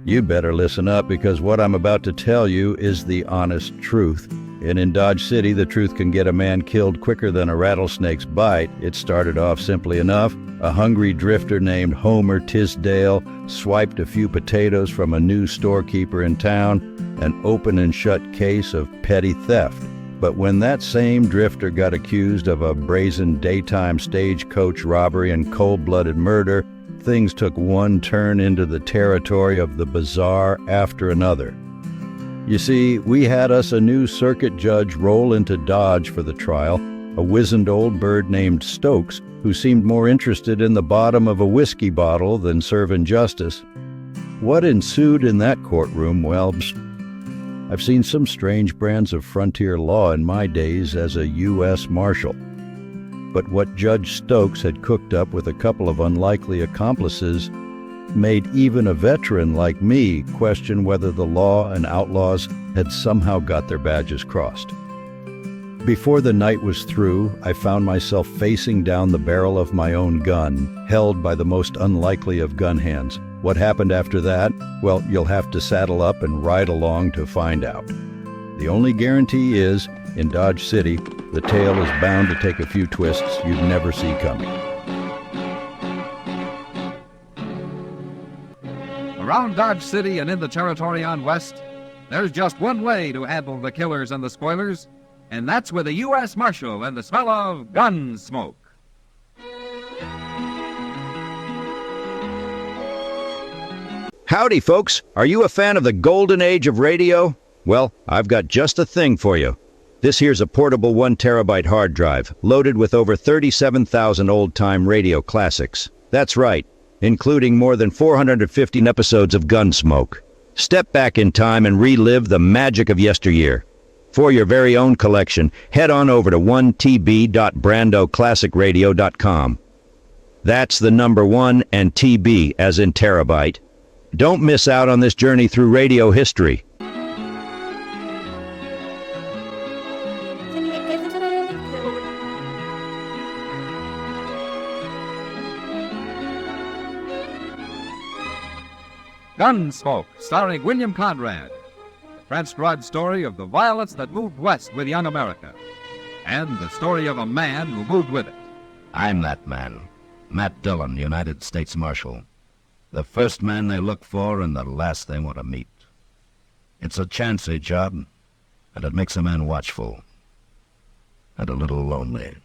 You'd better listen up, because what I'm about to tell you is the honest truth. And in Dodge City, the truth can get a man killed quicker than a rattlesnake's bite. It started off simply enough. A hungry drifter named Homer Tisdale swiped a few potatoes from a new storekeeper in town, an open and shut case of petty theft. But when that same drifter got accused of a brazen daytime stagecoach robbery and cold-blooded murder, things took one turn into the territory of the bizarre after another. You see, we had us a new circuit judge roll into Dodge for the trial, a wizened old bird named Stokes, who seemed more interested in the bottom of a whiskey bottle than serving justice. What ensued in that courtroom, well, I've seen some strange brands of frontier law in my days as a U.S. Marshal. But what Judge Stokes had cooked up with a couple of unlikely accomplices made even a veteran like me question whether the law and outlaws had somehow got their badges crossed. Before the night was through, I found myself facing down the barrel of my own gun, held by the most unlikely of gun hands. What happened after that? Well, you'll have to saddle up and ride along to find out. The only guarantee is, in Dodge City, the tale is bound to take a few twists you'd never see coming. Around Dodge City and in the territory on West, there's just one way to handle the killers and the spoilers, and that's with a U.S. Marshal and the smell of Gunsmoke. Howdy, folks. Are you a fan of the golden age of radio? Well, I've got just the thing for you. This here's a portable 1 terabyte hard drive, loaded with over 37,000 old-time radio classics. That's right, including more than 415 episodes of Gunsmoke. Step back in time and relive the magic of yesteryear. For your very own collection, head on over to 1tb.brandoclassicradio.com. That's the number 1 and TB as in terabyte. Don't miss out on this journey through radio history. Gunsmoke, starring William Conrad. The transcribed story of the violence that moved west with young America, and the story of a man who moved with it. I'm that man, Matt Dillon, United States Marshal. The first man they look for and the last they want to meet. It's a chancy job, and it makes a man watchful and a little lonely.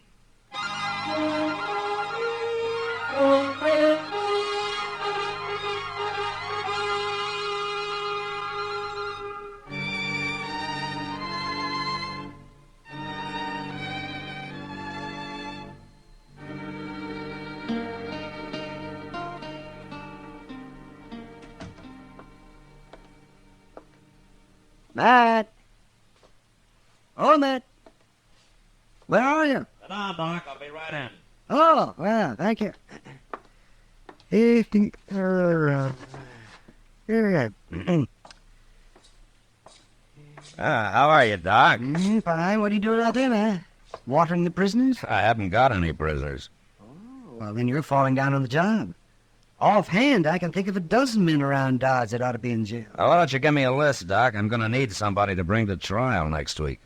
Matt! Oh, Matt! Where are you? Sit down, Doc. I'll be right in. Oh, well, thank you. Here How are you, Doc? Fine. What are you doing out there, man? Watering the prisoners? I haven't got any prisoners. Oh, well, then you're falling down on the job. Offhand, I can think of a dozen men around Dodge that ought to be in jail. Well, why don't you give me a list, Doc? I'm going to need somebody to bring to trial next week.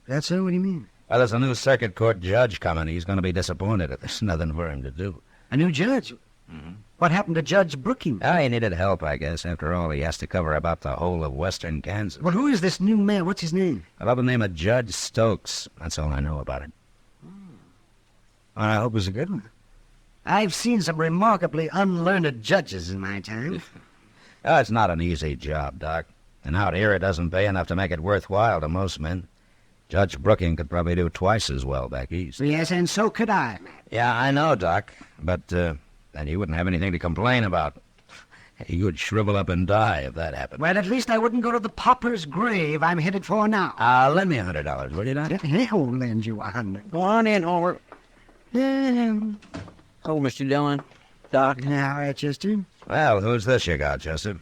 That's so? What do you mean? Well, there's a new circuit court judge coming. He's going to be disappointed if there's nothing for him to do. A new judge? Mm-hmm. What happened to Judge Brookings? He needed help, I guess. After all, he has to cover about the whole of western Kansas. Well, who is this new man? What's his name? Well, the name of Judge Stokes. That's all I know about it. I hope it's a good one. I've seen some remarkably unlearned judges in my time. It's not an easy job, Doc. And out here it doesn't pay enough to make it worthwhile to most men. Judge Brookings could probably do twice as well back east. Yes, and so could I. Yeah, I know, Doc. But then you wouldn't have anything to complain about. You would shrivel up and die if that happened. Well, at least I wouldn't go to the pauper's grave I'm headed for now. Lend me $100, will you, Doc? I'll lend you $100. Go on in, Homer. Oh, Mr. Dillon. Doc. All right, Chester. Well, who's this you got, Chester?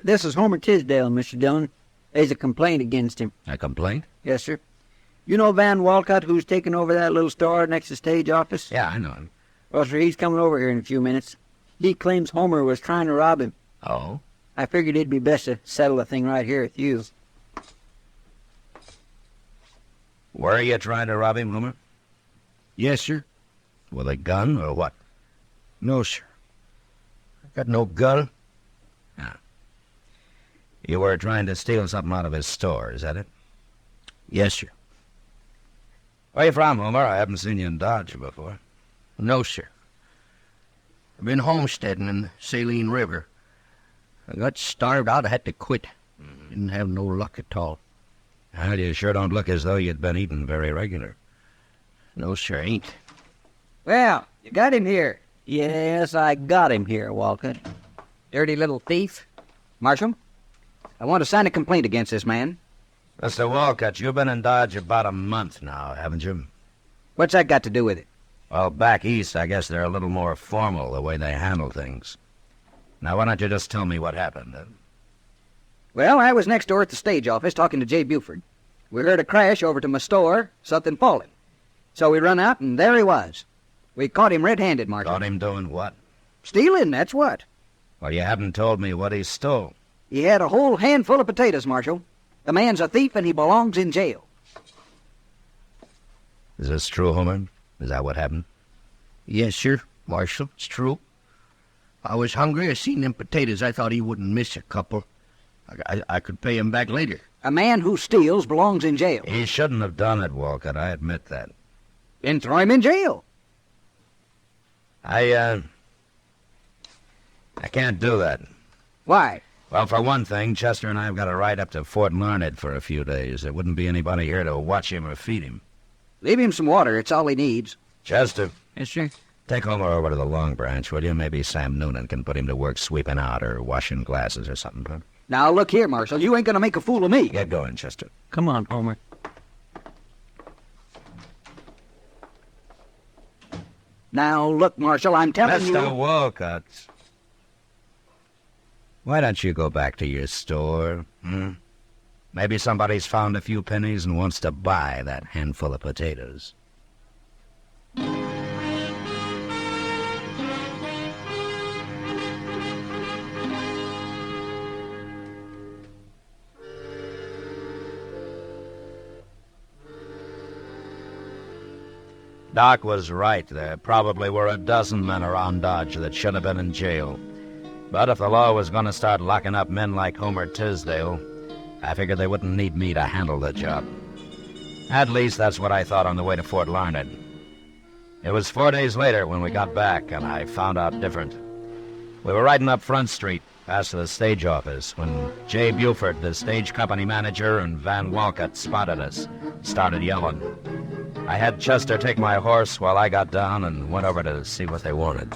This is Homer Tisdale, Mr. Dillon. There's a complaint against him. A complaint? Yes, sir. You know Van Walcott, who's taken over that little store next to stage office? Yeah, I know him. Well, sir, he's coming over here in a few minutes. He claims Homer was trying to rob him. Oh? I figured it'd be best to settle the thing right here with you. Were you trying to rob him, Homer? Yes, sir. With a gun or what? No, sir. I got no gun. You were trying to steal something out of his store, is that it? Yes, sir. Where you from, Homer? I haven't seen you in Dodge before. No, sir. I've been homesteading in the Saline River. I got starved out. I had to quit. Didn't have no luck at all. Well, you sure don't look as though you'd been eating very regular. No, sir, ain't. Well, you got him here. Yes, I got him here, Walcott. Dirty little thief. Marshal, I want to sign a complaint against this man. Mr. Walcott, you've been in Dodge about a month now, haven't you? What's that got to do with it? Well, back east, I guess they're a little more formal the way they handle things. Now, why don't you just tell me what happened? Well, I was next door at the stage office talking to Jay Buford. We heard a crash over to my store, something falling. So we run out, and there he was. We caught him red-handed, Marshal. Caught him doing what? Stealing, that's what. Well, you haven't told me what he stole. He had a whole handful of potatoes, Marshal. The man's a thief, and he belongs in jail. Is this true, Homer? Is that what happened? Yes, sir, Marshal, it's true. I was hungry. I seen them potatoes. I thought he wouldn't miss a couple. I could pay him back later. A man who steals belongs in jail. He shouldn't have done it, Walcott. I admit that. Then throw him in jail. I can't do that. Why? Well, for one thing, Chester and I have got to ride up to Fort Larned for a few days. There wouldn't be anybody here to watch him or feed him. Leave him some water. It's all he needs. Chester, Yes, sir. take Homer over to the Long Branch, will you? Maybe Sam Noonan can put him to work sweeping out or washing glasses or something. Huh? Now, look here, Marshal. You ain't going to make a fool of me. Get going, Chester. Come on, Homer. Now, look, Marshal, I'm telling you... Mr. Walcott, why don't you go back to your store? Maybe somebody's found a few pennies and wants to buy that handful of potatoes. Doc was right. There probably were a dozen men around Dodge that should have been in jail. But if the law was going to start locking up men like Homer Tisdale, I figured they wouldn't need me to handle the job. At least that's what I thought on the way to Fort Larned. It was 4 days later when we got back, and I found out different. We were riding up Front Street, past the stage office, when Jay Buford, the stage company manager, and Van Walcott spotted us, started yelling. I had Chester take my horse while I got down and went over to see what they wanted.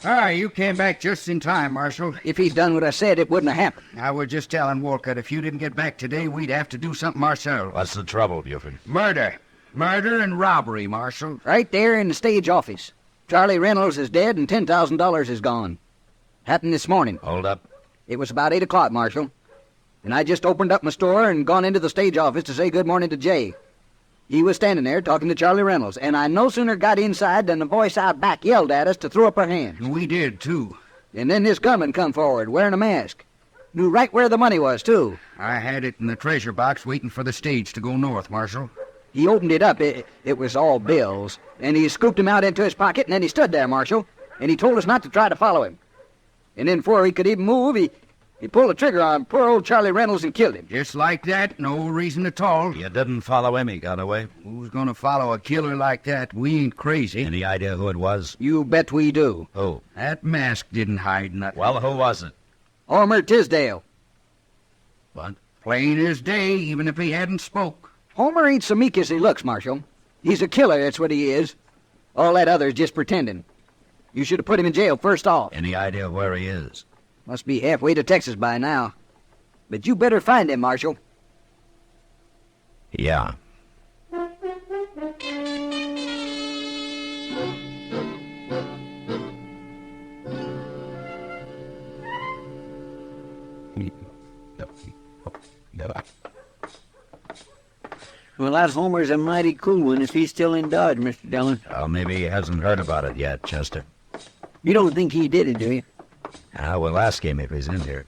You came back just in time, Marshal. If he'd done what I said, it wouldn't have happened. I was just telling Walcott if you didn't get back today, we'd have to do something ourselves. What's the trouble, Buford? Murder. Murder and robbery, Marshal. Right there in the stage office. Charlie Reynolds is dead and $10,000 is gone. Happened this morning. Hold up. It was about 8 o'clock, Marshal. And I just opened up my store and gone into the stage office to say good morning to Jay. He was standing there talking to Charlie Reynolds, and I no sooner got inside than the voice out back yelled at us to throw up our hands. We did, too. And then this gunman come forward, wearing a mask. Knew right where the money was, too. I had it in the treasure box waiting for the stage to go north, Marshal. He opened it up. It was all bills. And he scooped them out into his pocket, and then he stood there, Marshal. And he told us not to try to follow him. And then before he could even move, he pulled the trigger on poor old Charlie Reynolds and killed him. Just like that, no reason at all. You didn't follow him, he got away. Who's gonna follow a killer like that? We ain't crazy. Any idea who it was? You bet we do. Who? That mask didn't hide nothing. Well, who was it? Homer Tisdale. What? Plain as day, even if he hadn't spoke. Homer ain't so meek as he looks, Marshal. He's a killer, that's what he is. All that other's just pretending. You should have put him in jail first off. Any idea where he is? Must be halfway to Texas by now. But you better find him, Marshal. Yeah. Well, that Homer's a mighty cool one if he's still in Dodge, Mr. Dillon. Well, maybe he hasn't heard about it yet, Chester. You don't think he did it, do you? We'll ask him if he's in here.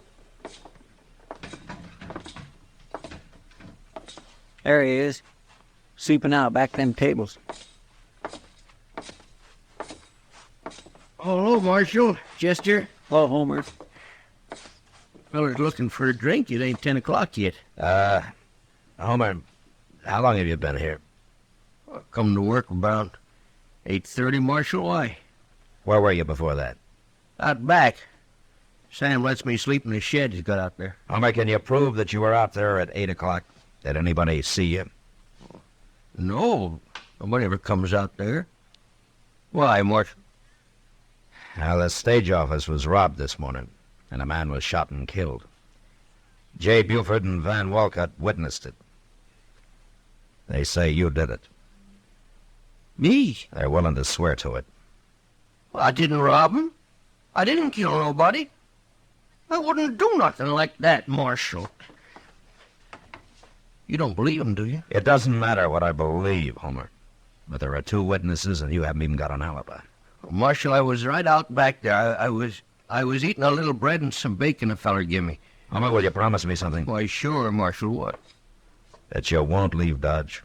There he is, sleeping out back them tables. Hello, Marshal. Chester. Hello, Homer. Feller's looking for a drink. It ain't 10 o'clock yet. Homer, how long have you been here? Come to work about 8:30, Marshal. Why? Where were you before that? Out back. Sam lets me sleep in the shed he's got out there. Homer, can you prove that you were out there at 8 o'clock? Did anybody see you? No, nobody ever comes out there. Why, Marshal? Well, the stage office was robbed this morning, and a man was shot and killed. J. Buford and Van Walcott witnessed it. They say you did it. Me? They're willing to swear to it. Well, I didn't rob him. I didn't kill nobody. I wouldn't do nothing like that, Marshal. You don't believe him, do you? It doesn't matter what I believe, Homer. But there are 2 witnesses, and you haven't even got an alibi. Marshal, I was right out back there. I was eating a little bread and some bacon a feller give me. Homer, will you promise me something? Why, sure, Marshal. What? That you won't leave Dodge.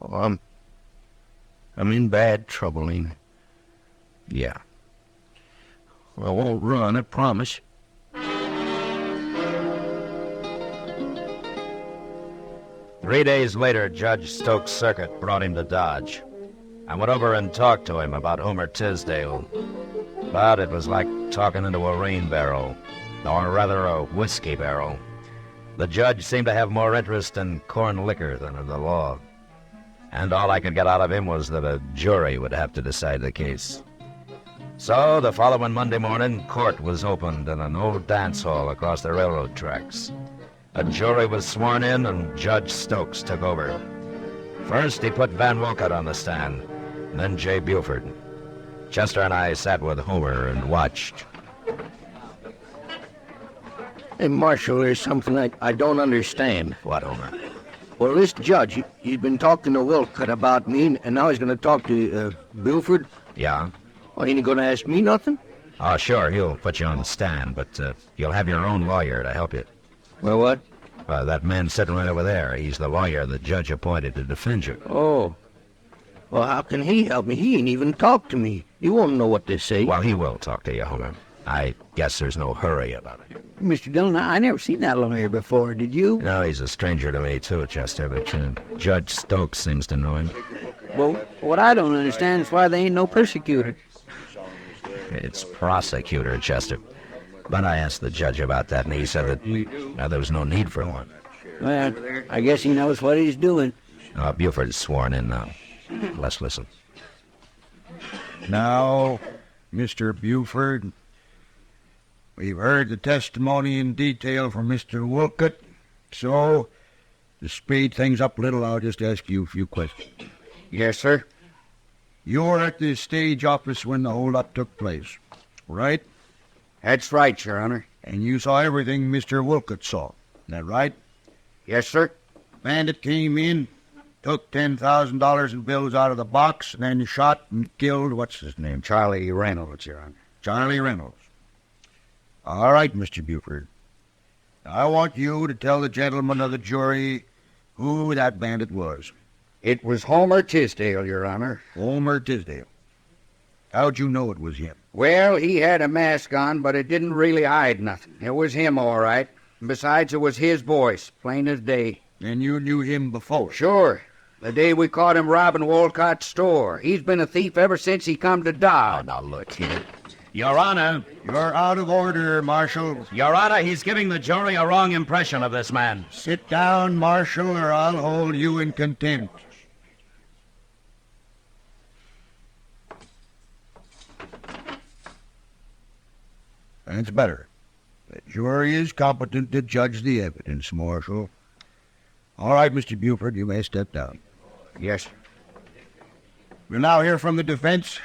Oh, I'm in bad trouble, ain't I? Yeah. Well, I won't run, I promise. 3 days later, Judge Stokes Circuit brought him to Dodge. I went over and talked to him about Homer Tisdale. But it was like talking into a rain barrel, or rather a whiskey barrel. The judge seemed to have more interest in corn liquor than in the law. And all I could get out of him was that a jury would have to decide the case. So the following Monday morning, court was opened in an old dance hall across the railroad tracks. A jury was sworn in, and Judge Stokes took over. First, he put Van Walcott on the stand, then J. Buford. Chester and I sat with Homer and watched. Hey, Marshal, there's something I don't understand. What, Homer? Well, this judge, he's been talking to Wilcott about me, and now he's going to talk to Buford. Yeah? Well, ain't he going to ask me nothing? Oh, sure, he'll put you on the stand, but you'll have your own lawyer to help you. Well, what? That man sitting right over there, he's the lawyer the judge appointed to defend you. Oh. Well, how can he help me? He ain't even talked to me. He won't know what to say. Well, he will talk to you, Homer. I guess there's no hurry about it. Mr. Dillon, I never seen that lawyer before, did you? No, he's a stranger to me, too, Chester, but Judge Stokes seems to know him. Well, what I don't understand is why they ain't no persecutor. It's prosecutor, Chester. But I asked the judge about that, and he said that there was no need for one. Well, I guess he knows what he's doing. Buford's sworn in now. Let's listen. Now, Mr. Buford, we've heard the testimony in detail from Mr. Wilcott, so to speed things up a little, I'll just ask you a few questions. Yes, sir. You were at the stage office when the holdup took place, right? That's right, Your Honor. And you saw everything Mr. Wilcott saw, is that right? Yes, sir. Bandit came in, took $10,000 in bills out of the box, and then shot and killed, what's his name? Charlie Reynolds, Your Honor. Charlie Reynolds. All right, Mr. Buford. I want you to tell the gentlemen of the jury who that bandit was. It was Homer Tisdale, Your Honor. Homer Tisdale. How'd you know it was him? Well, he had a mask on, but it didn't really hide nothing. It was him, all right. Besides, it was his voice, plain as day. And you knew him before? Sure. The day we caught him robbing Walcott's store. He's been a thief ever since he come to Dodge. Now look here. Your Honor. You're out of order, Marshal. Your Honor, he's giving the jury a wrong impression of this man. Sit down, Marshal, or I'll hold you in contempt. That's better. The jury is competent to judge the evidence, Marshal. All right, Mr. Buford, you may step down. Yes, sir. We'll now hear from the defense.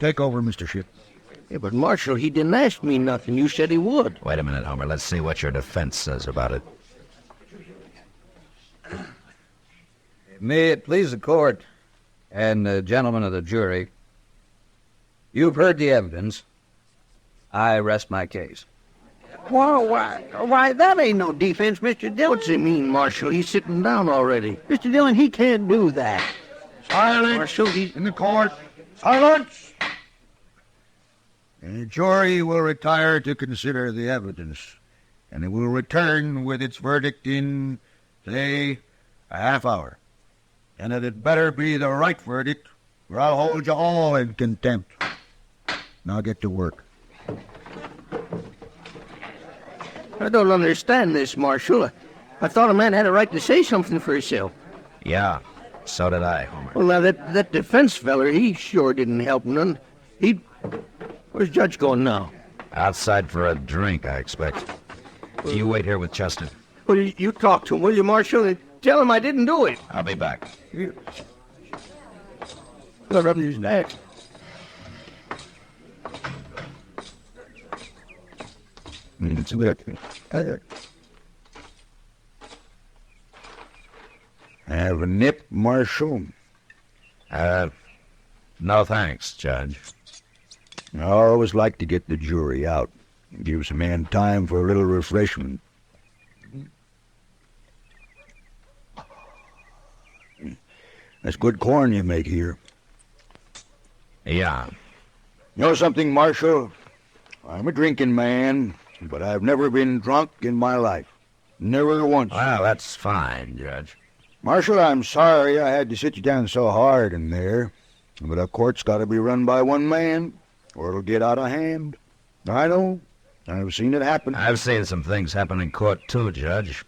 Take over, Mr. Shipp. Yeah, but Marshal, he didn't ask me nothing. You said he would. Wait a minute, Homer. Let's see what your defense says about it. May it please the court and the gentlemen of the jury, You've heard the evidence. I rest my case. Why, that ain't no defense, Mr. Dillon. What's he mean, Marshal? He's sitting down already. Mr. Dillon, he can't do that. Silence Marshal, he... in the court. Silence! And the jury will retire to consider the evidence, and it will return with its verdict in, say, a half hour. And it better be the right verdict, or I'll hold you all in contempt. Now get to work. I don't understand this, Marshal. I thought a man had a right to say something for himself. Yeah, so did I, Homer. Well, now, that defense feller, he sure didn't help none. Where's Judge going now? Outside for a drink, I expect. You wait here with Chester. Well, you talk to him, will you, Marshal, and tell him I didn't do it. I'll be back. Got rubbing his neck. Have a nip, Marshal? No thanks, Judge. I always like to get the jury out. Gives a man time for a little refreshment. That's good corn you make here. Yeah. You know something, Marshal? I'm a drinking man, but I've never been drunk in my life. Never once. Well, that's fine, Judge. Marshal, I'm sorry I had to sit you down so hard in there, but a court's got to be run by one man, or it'll get out of hand. I know. I've seen it happen. I've seen some things happen in court, too, Judge.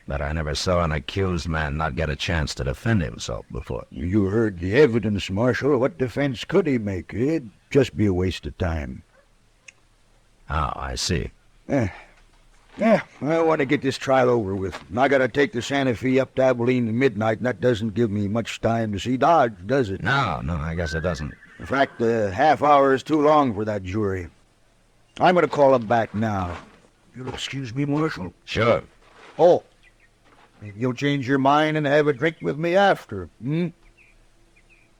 But I never saw an accused man not get a chance to defend himself before. You heard the evidence, Marshal. What defense could he make? It'd just be a waste of time. Oh, I see. I want to get this trial over with. I got to take the Santa Fe up to Abilene at midnight, and that doesn't give me much time to see Dodge, does it? No, I guess it doesn't. In fact, the half hour is too long for that jury. I'm going to call him back now. You'll excuse me, Marshal? Sure. Oh, maybe you'll change your mind and have a drink with me after, hmm?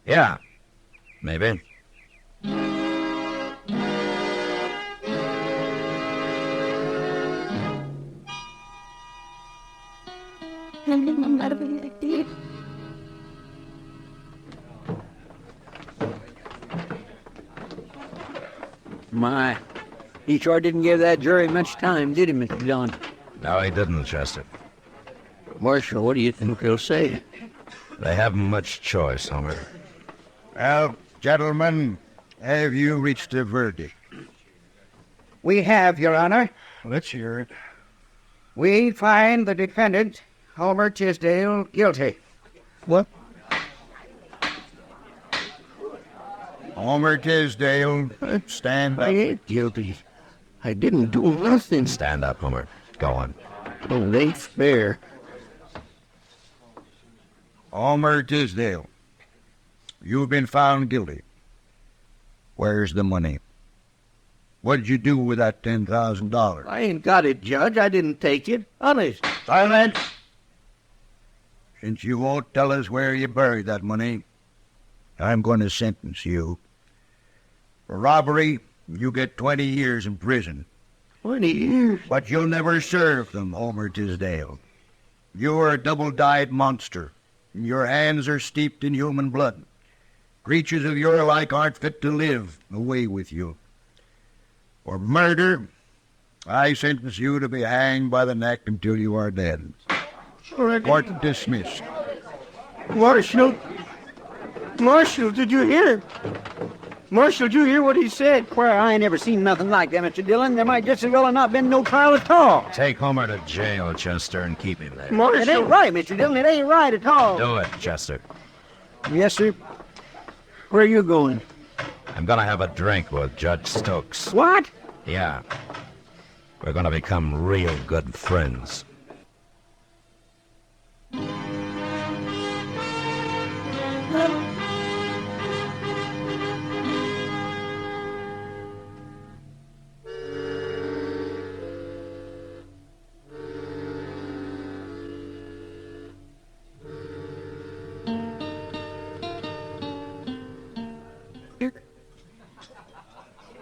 Yeah, maybe. My, he sure didn't give that jury much time, did he, Mr. Dillon? No, he didn't, Chester. Marshal, what do you think they'll say? They haven't much choice, Homer. Well, gentlemen, have you reached a verdict? We have, Your Honor. Let's hear it. We find the defendant, Homer Tisdale, guilty. What? Homer Tisdale, stand I up. ain't guilty. I didn't do nothing. Stand up, Homer. Go on. Oh, it ain't fair. Homer Tisdale, you've been found guilty. Where's the money? What did you do with that $10,000? I ain't got it, Judge. I didn't take it. Honest. Silence! Since you won't tell us where you buried that money, I'm going to sentence you. For robbery, you get 20 years in prison. 20 years? But you'll never serve them, Homer Tisdale. You're a double-dyed monster. Your hands are steeped in human blood. Creatures of your like aren't fit to live. Away with you. For murder, I sentence you to be hanged by the neck until you are dead. Court dismissed. Marshal, did you hear? Marshal, did you hear what he said? Well, I ain't never seen nothing like that, Mr. Dillon. There might just as well have not been no trial at all. Take Homer to jail, Chester, and keep him there. Marshal. It ain't right, Mr. Dillon. It ain't right at all. Do it, Chester. Yes, sir. Where are you going? I'm gonna have a drink with Judge Stokes. What? Yeah. We're gonna become real good friends.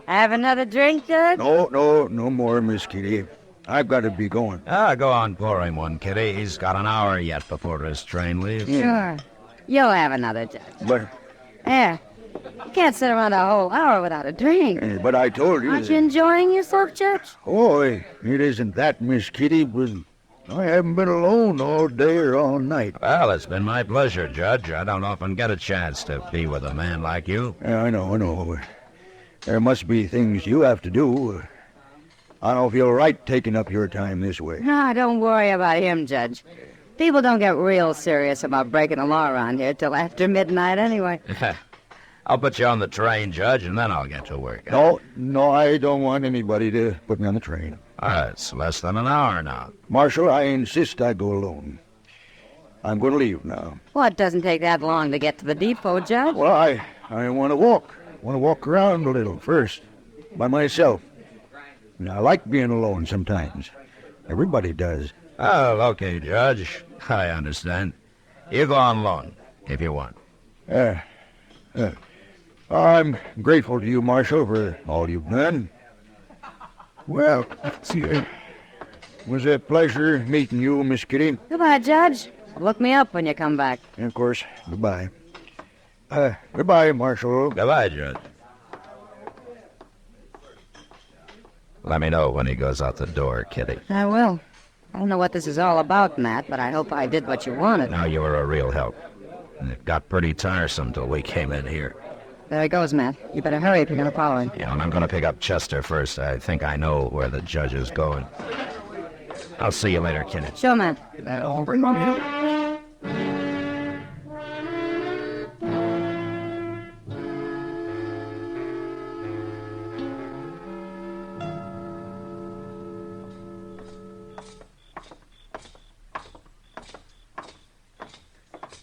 Have another drink, Judge? No more, Miss Kitty. I've got to be going. Go on, pour him one, Kitty. He's got an hour yet before his train leaves. Sure. You'll have another, Judge. But There. You can't sit around a whole hour without a drink. but I told you. Aren't you enjoying yourself, Judge? Oh, it isn't that, Miss Kitty. But I haven't been alone all day or all night. Well, it's been my pleasure, Judge. I don't often get a chance to be with a man like you. I know. There must be things you have to do. I don't feel right taking up your time this way. No, don't worry about him, Judge. People don't get real serious about breaking the law around here till after midnight anyway. I'll put you on the train, Judge, and then I'll get to work. No, I don't want anybody to put me on the train. It's less than an hour now. Marshal, I insist I go alone. I'm going to leave now. Well, it doesn't take that long to get to the depot, Judge. Well, I want to walk. Want to walk around a little first, by myself. And I like being alone sometimes. Everybody does. Oh, okay, Judge. I understand. You go on alone, if you want. I'm grateful to you, Marshal, for all you've done. Well, it was a pleasure meeting you, Miss Kitty. Goodbye, Judge. Look me up when you come back. And, of course, goodbye. Goodbye, Marshal. Goodbye, Judge. Let me know when he goes out the door, Kitty. I will. I don't know what this is all about, Matt, but I hope I did what you wanted. Now you were a real help. And it got pretty tiresome till we came in here. There he goes, Matt. You better hurry if you're going to follow him. Yeah, and I'm going to pick up Chester first. I think I know where the judge is going. I'll see you later, Kitty. Sure, Matt.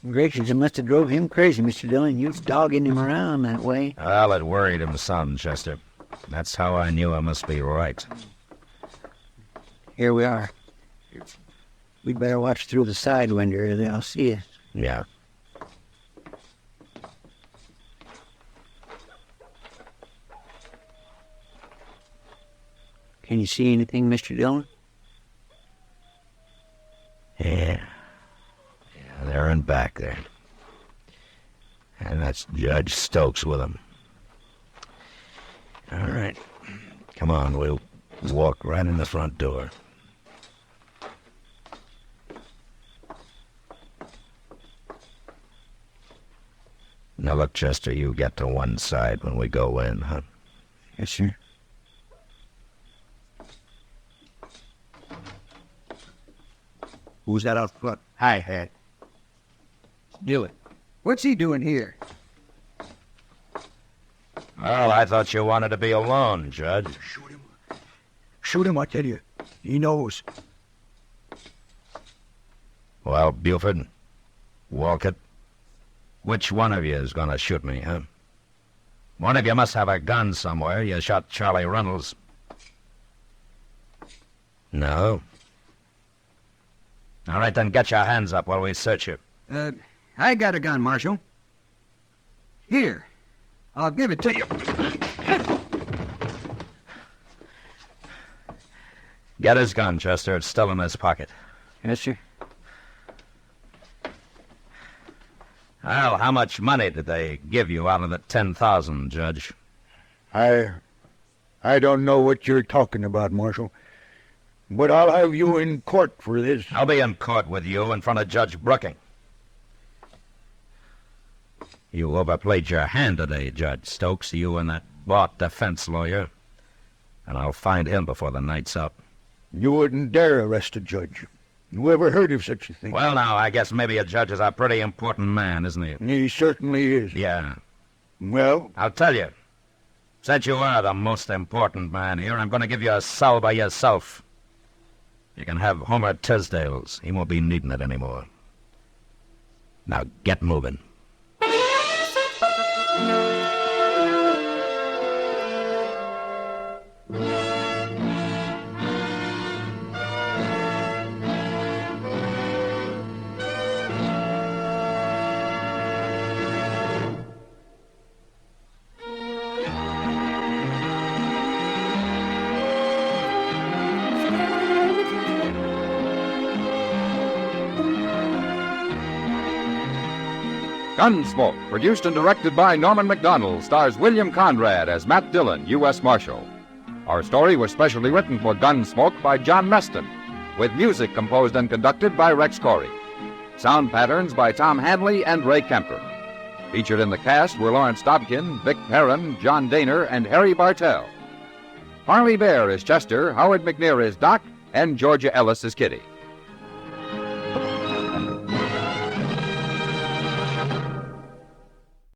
Gracious, it must have drove him crazy, Mr. Dillon. You was dogging him around that way. Well, it worried him some, Chester. That's how I knew I must be right. Here we are. We'd better watch through the side window or they'll see us. Yeah. Can you see anything, Mr. Dillon? Yeah, they're in back there. And that's Judge Stokes with him. All right. Come on, we'll walk right in the front door. Now look, Chester, you get to one side when we go in, huh? Yes, sir. Who's that out front? Hi, Hat. Dillon. What's he doing here? Well, I thought you wanted to be alone, Judge. Shoot him, I tell you. He knows. Well, Buford, Walcott, which one of you is going to shoot me, huh? One of you must have a gun somewhere. You shot Charlie Reynolds. No? All right, then get your hands up while we search you. I got a gun, Marshal. Here. I'll give it to you. Get his gun, Chester. It's still in his pocket. Yes, sir. Well, how much money did they give you out of the 10,000, Judge? I don't know what you're talking about, Marshal. But I'll have you in court for this. I'll be in court with you in front of Judge Brooking. You overplayed your hand today, Judge Stokes, you and that bought defense lawyer. And I'll find him before the night's up. You wouldn't dare arrest a judge. Who ever heard of such a thing? Well, now, I guess maybe a judge is a pretty important man, isn't he? He certainly is. Yeah. Well, I'll tell you. Since you are the most important man here, I'm going to give you a cell by yourself. You can have Homer Tisdale's. He won't be needing it anymore. Now, get moving. Gunsmoke, produced and directed by Norman Macdonald, stars William Conrad as Matt Dillon, U.S. Marshal. Our story was specially written for Gunsmoke by John Meston, with music composed and conducted by Rex Corey. Sound patterns by Tom Hanley and Ray Kemper. Featured in the cast were Lawrence Dobkin, Vic Perrin, John Daner, and Harry Bartell. Harley Bear is Chester, Howard McNear is Doc, and Georgia Ellis is Kitty.